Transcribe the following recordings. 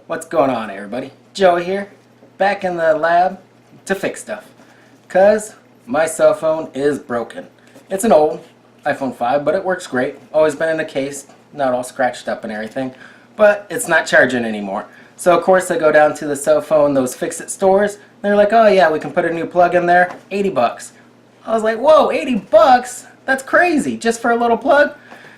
What's going on, everybody? Joey here, back in the lab to fix stuff. Cause my cell phone is broken. It's an old iPhone 5, but it works great. Always been in the case, not all scratched up and everything. But it's not charging anymore. So of course I go down to the cell phone, those fix-it stores. They're like, oh yeah, we can put a new plug in there, 80 bucks. I was like, whoa, 80 bucks? That's crazy, just for a little plug?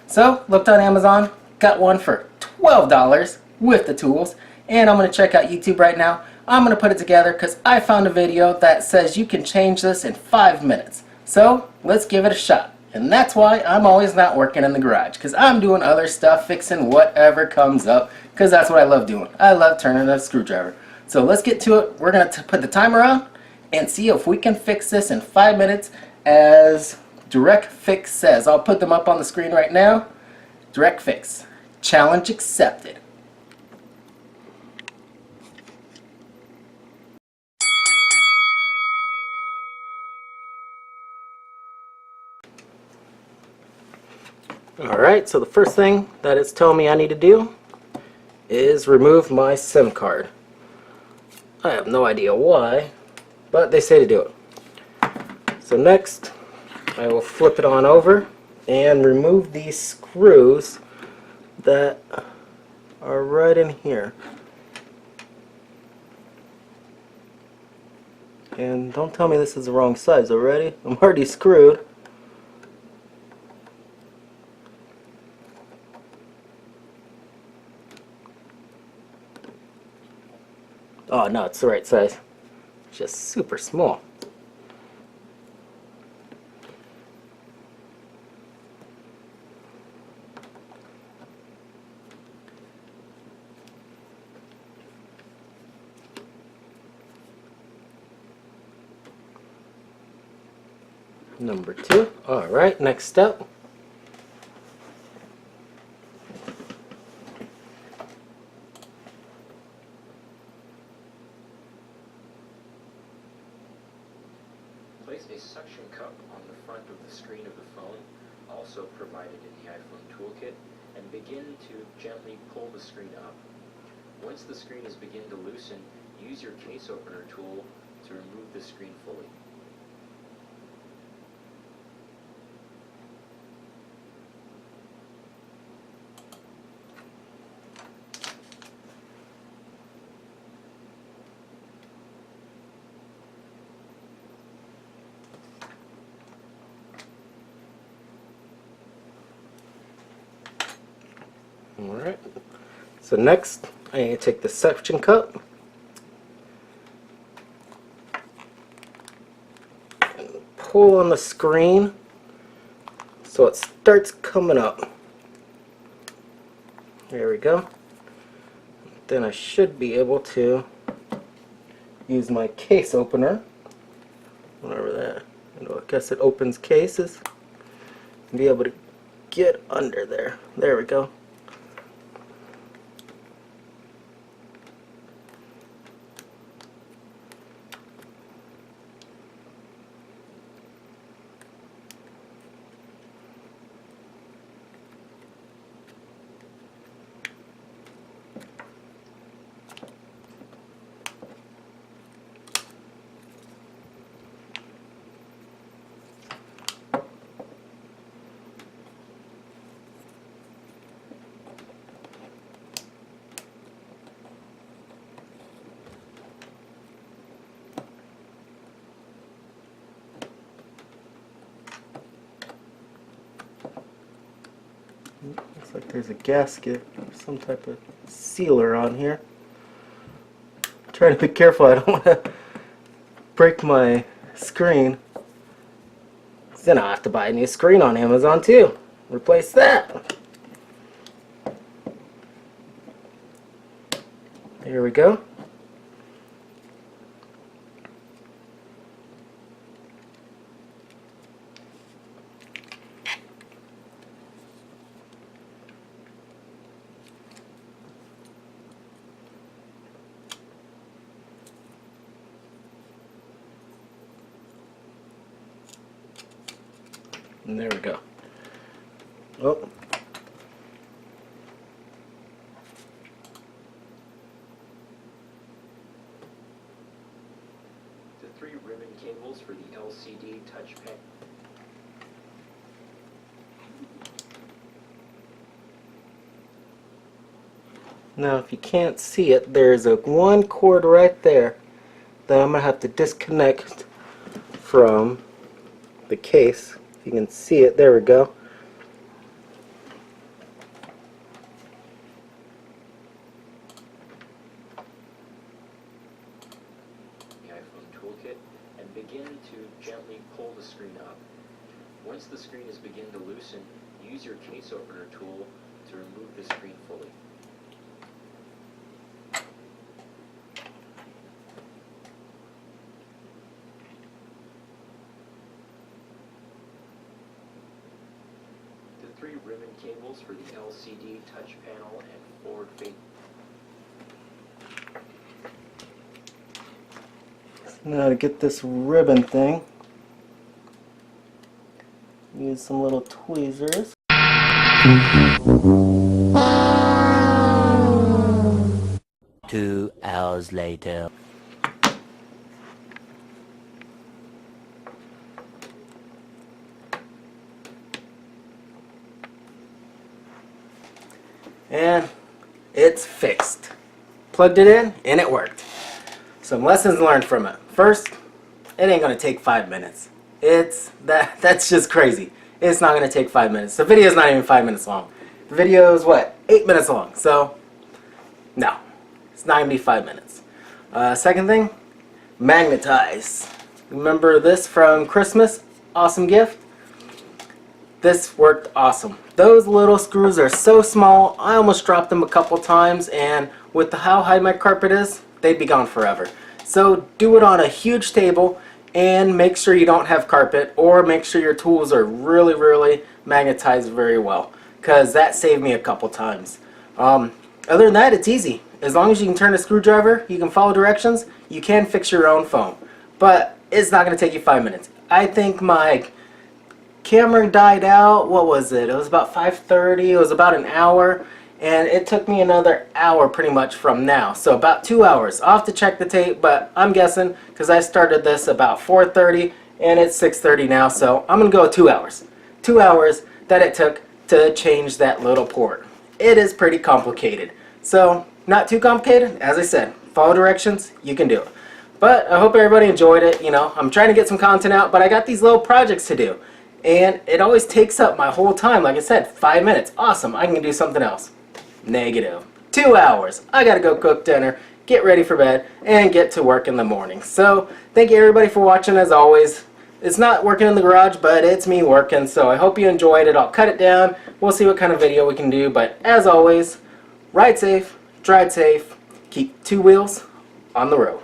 So looked on Amazon, got one for $12 with the tools. And I'm going to check out YouTube right now. I'm going to put it together because I found a video that says you can change this in 5 minutes. So let's give it a shot. And that's why I'm always not working in the garage, because I'm doing other stuff, fixing whatever comes up, because that's what I love doing. I love turning a screwdriver. So let's get to it. We're going to put the timer on and see if we can fix this in 5 minutes as Direct Fix says. I'll put them up on the screen right now. Direct Fix. Challenge accepted. Alright, so the first thing that it's telling me I need to do is remove my SIM card. I have no idea why, but they say to do it. So next, I will flip it on over and remove these screws that are right in here. And don't tell me this is the wrong size already. I'm already screwed. Oh no, it's the right size. It's just super small. Number 2. Alright, next step. Place a suction cup on the front of the screen of the phone, also provided in the iPhone toolkit, and begin to gently pull the screen up. Once the screen is beginning to loosen, use your case opener tool to remove the screen fully. Alright, so next I need to take the suction cup and pull on the screen so it starts coming up. There we go. Then I should be able to use my case opener, whatever that, I guess it opens cases, and be able to get under there. There we go. Looks like there's a gasket or some type of sealer on here. I'm trying to be careful, I don't want to break my screen. Then I'll have to buy a new screen on Amazon too. Replace that. There we go. And there we go. Oh. touchpad. Now if you can't see it, there's one cord right there that I'm going to have to disconnect from the case. If you can see it, there we go. The iPhone toolkit and begin to gently pull the screen up. Once the screen is begin to loosen, use your case opener tool to remove the screen fully. The 3 ribbon cables for the LCD touch panel and forward face. Now to get this ribbon thing, use some little tweezers. 2 hours later. And it's fixed. Plugged it in and it worked. Some lessons learned from it. First, it ain't gonna take 5 minutes. That's just crazy. It's not gonna take 5 minutes. The video is not even 5 minutes long. The video is what, 8 minutes long. So no, it's not gonna be 5 minutes. Second thing, magnetize. Remember this from Christmas? Awesome gift. This worked awesome. Those little screws are so small, I almost dropped them a couple times, and with how high my carpet is, they'd be gone forever. So do it on a huge table and make sure you don't have carpet, or make sure your tools are really magnetized very well, because that saved me a couple times. Other than that, it's easy. As long as you can turn a screwdriver, you can follow directions, you can fix your own phone. But it's not going to take you 5 minutes. I think my camera died out, what was it? It was about 5:30, it was about an hour, and it took me another hour pretty much from now. So about 2 hours. I'll have to check the tape, but I'm guessing because I started this about 4:30 and it's 6:30 now, so I'm going to go with 2 hours. 2 hours that it took to change that little port. It is pretty complicated. So not too complicated. As I said, follow directions, you can do it. But I hope everybody enjoyed it. You know, I'm trying to get some content out, but I got these little projects to do. And it always takes up my whole time. Like I said, 5 minutes. Awesome. I can do something else. Negative. 2 hours. I gotta go cook dinner, get ready for bed, and get to work in the morning. So, thank you everybody for watching as always. It's not working in the garage, but it's me working. So I hope you enjoyed it. I'll cut it down. We'll see what kind of video we can do. But as always, ride safe, drive safe, keep 2 wheels on the road.